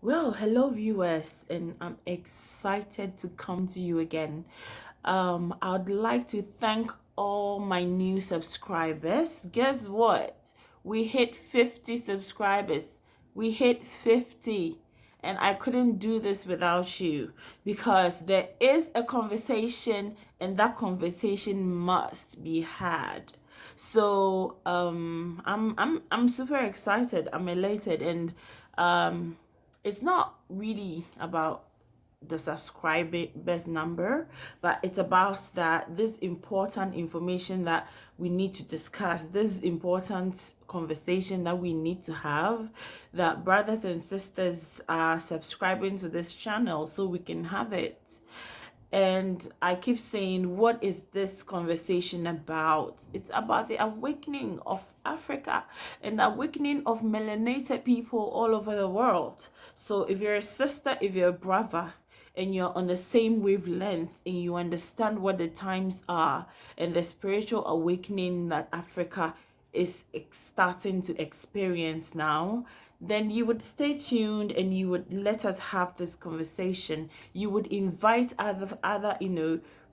Well, hello viewers, and I'm excited to come to you again. I would like to thank all my new subscribers. Guess what? We hit 50 subscribers. We hit 50, and I couldn't do this without you because there is a conversation, and that conversation must be had. So I'm super excited. I'm elated, and um it's not really about the subscribers number, but it's about that this important information that we need to discuss, this important conversation that we need to have, that brothers and sisters are subscribing to this channel so we can have it. And I keep saying, what is this conversation about? It's about the awakening of Africa and the awakening of melanated people all over the world. So if you're a sister, if you're a brother, and you're on the same wavelength and you understand what the times are and the spiritual awakening that Africa is starting to experience now, then you would stay tuned and you would let us have this conversation. You would invite other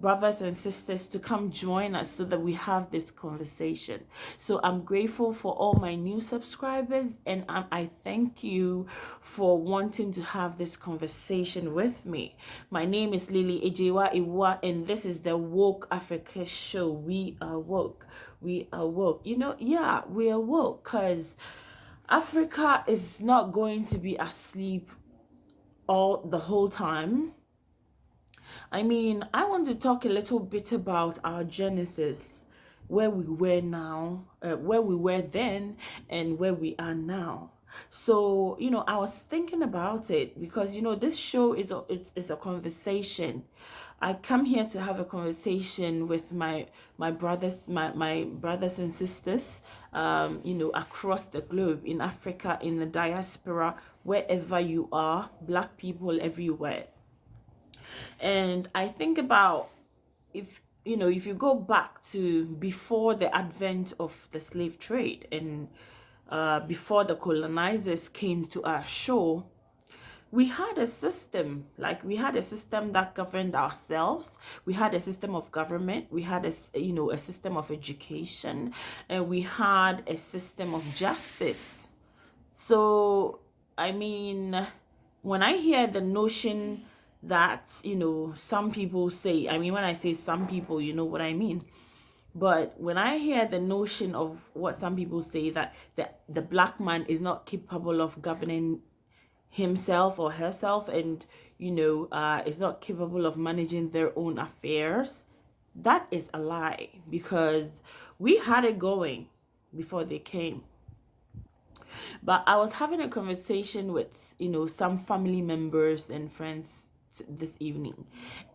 brothers and sisters to come join us so that we have this conversation. So I'm grateful for all my new subscribers, and I thank you for wanting to have this conversation with me. My name is lily.awuah, and this is the Woke Africa show. We are woke. We are woke. Yeah, we are woke because Africa is not going to be asleep the whole time. I mean, I want to talk a little bit about our genesis, where we were now, where we were then, and where we are now. So, I was thinking about it because, this show is a conversation. I come here to have a conversation with my brothers, my brothers and sisters, across the globe, in Africa, in the diaspora, wherever you are, Black people everywhere. And I think about, if you go back to before the advent of the slave trade, and before the colonizers came to our shore, we had a system. Like, we had a system that governed ourselves. We had a system of government. We had a system of education, and we had a system of justice. So, I mean, when I hear the notion that, some people say, I mean, when I say some people, you know what I mean. But when I hear the notion of what some people say, that the Black man is not capable of governing himself or herself, and is not capable of managing their own affairs, that is a lie, because we had it going before they came. But I was having a conversation with some family members and friends this evening,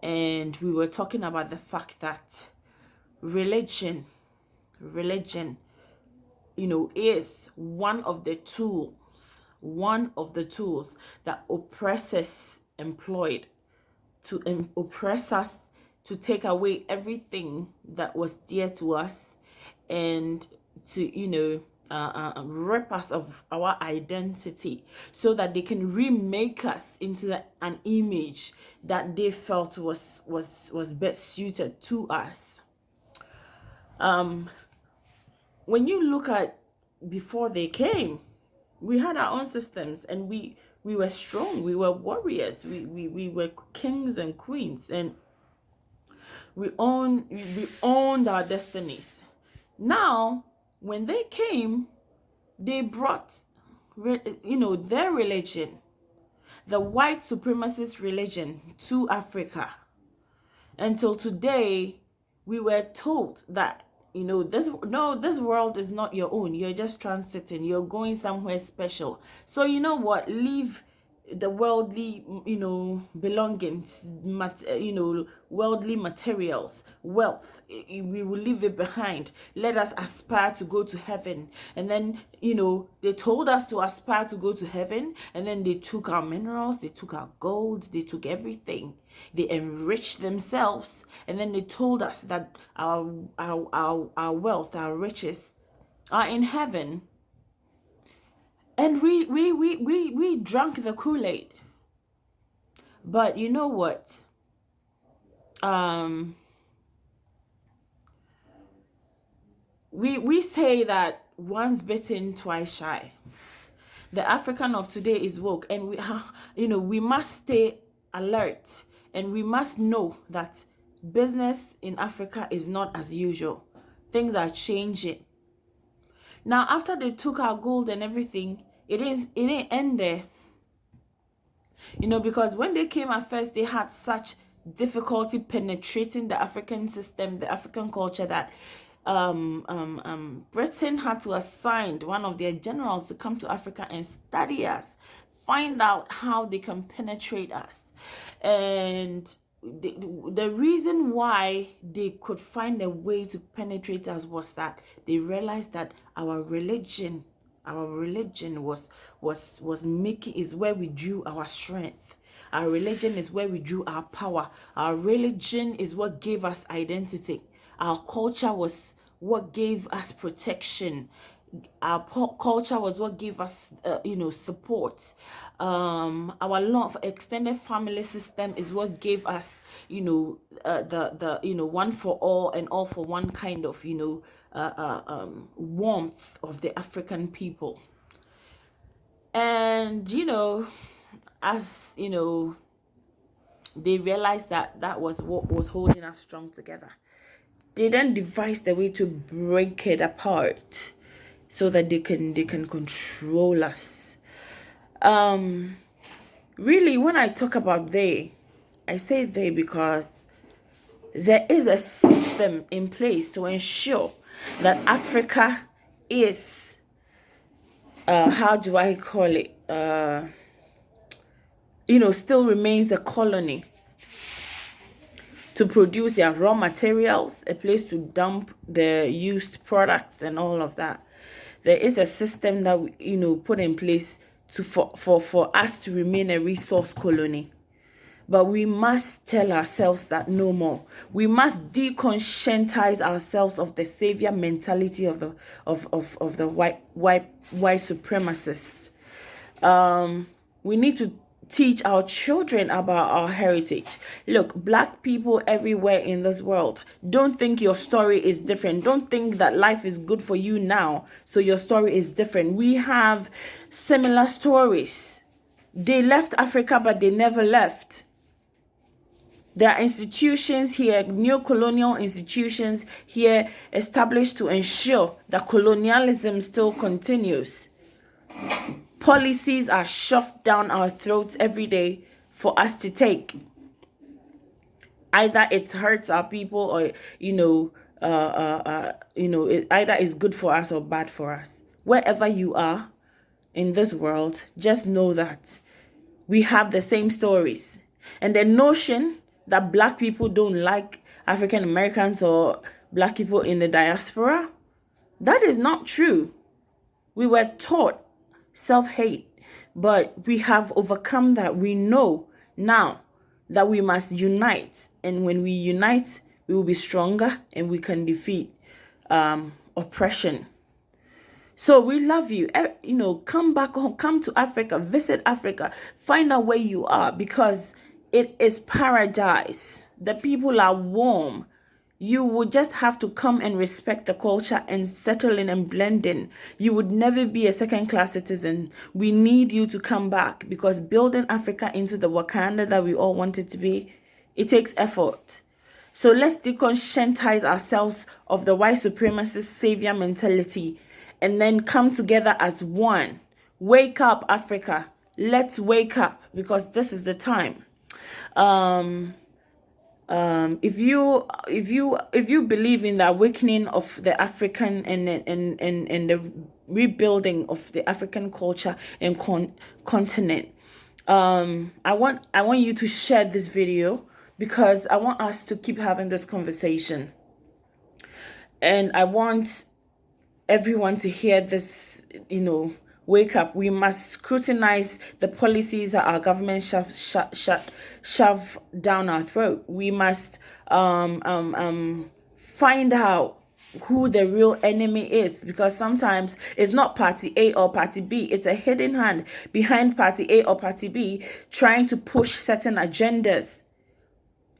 and we were talking about the fact that religion is one of the tools that oppressors employed to oppress us, to take away everything that was dear to us, and to rip us of our identity, so that they can remake us into an image that they felt was best suited to us. When you look at before they came, we had our own systems, and we were strong, we were warriors, we were kings and queens, and we owned our destinies. Now, when they came, they brought their religion, the white supremacist religion, to Africa. Until today, we were told that this world is not your own. You're just transiting. You're going somewhere special. So you know what? Leave the worldly, belongings, worldly materials, wealth. We will leave it behind. Let us aspire to go to heaven. And then, they told us to aspire to go to heaven, and then they took our minerals, they took our gold, they took everything. They enriched themselves, and then they told us that our wealth, our riches are in heaven. And we drank the Kool-Aid. But you know what? We say that once bitten, twice shy. The African of today is woke, and we must stay alert, and we must know that business in Africa is not as usual. Things are changing. Now, after they took our gold and everything, it didn't end there. Because when they came at first, they had such difficulty penetrating the African system, the African culture, that Britain had to assign one of their generals to come to Africa and study us, find out how they can penetrate us. And the reason why they could find a way to penetrate us was that they realized that our religion is where we drew our strength. Our religion is where we drew our power. Our religion is what gave us identity. Our culture was what gave us protection. Our culture was what gave us, support. Our love, extended family system is what gave us, the one for all and all for one kind of, warmth of the African people. And, as, they realized that was what was holding us strong together. They then devised a way to break it apart so that they can control us. Really, when I talk about I say they because there is a system in place to ensure that Africa is, how do I call it, still remains a colony, to produce their raw materials, a place to dump the used products and all of that. There is a system that put in place for us to remain a resource colony. But we must tell ourselves that no more. We must deconscientize ourselves of the savior mentality of the white supremacists. We need to teach our children about our heritage. Look, Black people everywhere in this world, don't think your story is different. Don't think that life is good for you now, so your story is different. We have similar stories. They left Africa, but they never left. There are institutions here, neo-colonial institutions here, established to ensure that colonialism still continues. Policies are shoved down our throats every day for us to take. Either it hurts our people, or either it's good for us or bad for us. Wherever you are in this world, just know that we have the same stories. And the notion that Black people don't like African Americans or Black people in the diaspora, that is not true. We were taught self-hate, but we have overcome that. We know now that we must unite, and when we unite, we will be stronger and we can defeat oppression. So we love you. Come back home, come to Africa, visit Africa, find out where you are, because it is paradise. The people are warm. You would just have to come and respect the culture and settle in and blend in. You would never be a second-class citizen. We need you to come back, because building Africa into the Wakanda that we all want it to be, it takes effort. So let's deconscientize ourselves of the white supremacist savior mentality and then come together as one. Wake up, Africa. Let's wake up, because this is the time. If you believe in the awakening of the African and the rebuilding of the African culture and continent, I want you to share this video, because I want us to keep having this conversation, and I want everyone to hear this. Wake up. We must scrutinize the policies that our government shove down our throat. We must find out who the real enemy is, because sometimes it's not party A or party B, it's a hidden hand behind party A or party B trying to push certain agendas.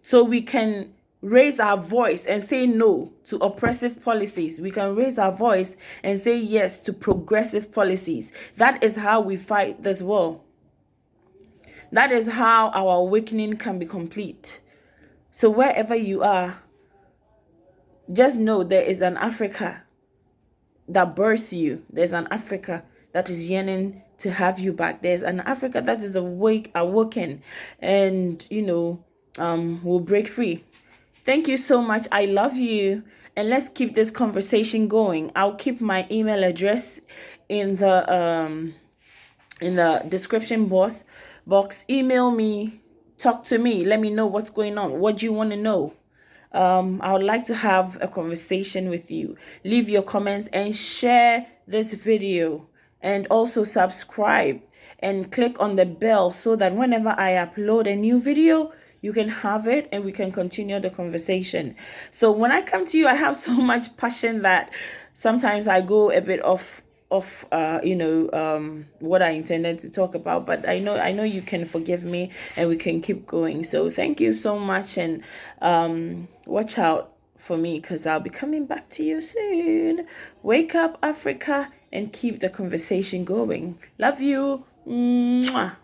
So we can raise our voice and say no to oppressive policies. We can raise our voice and say yes to progressive policies. That is how we fight this war. That is how our awakening can be complete. So wherever you are, just know there is an Africa that birthed you. There's an Africa that is yearning to have you back. There's an Africa that is awoken, and will break free. Thank you so much. I love you, and let's keep this conversation going. I'll keep my email address in the description box. Email me, talk to me, let me know what's going on. What do you want to know? I would like to have a conversation with you. Leave your comments and share this video, and also subscribe and click on the bell so that whenever I upload a new video, you can have it and we can continue the conversation. So when I come to you, I have so much passion that sometimes I go a bit off what I intended to talk about, but I know you can forgive me and we can keep going. So thank you so much, and watch out for me, because I'll be coming back to you soon. Wake up, Africa, and keep the conversation going. Love you. Mwah.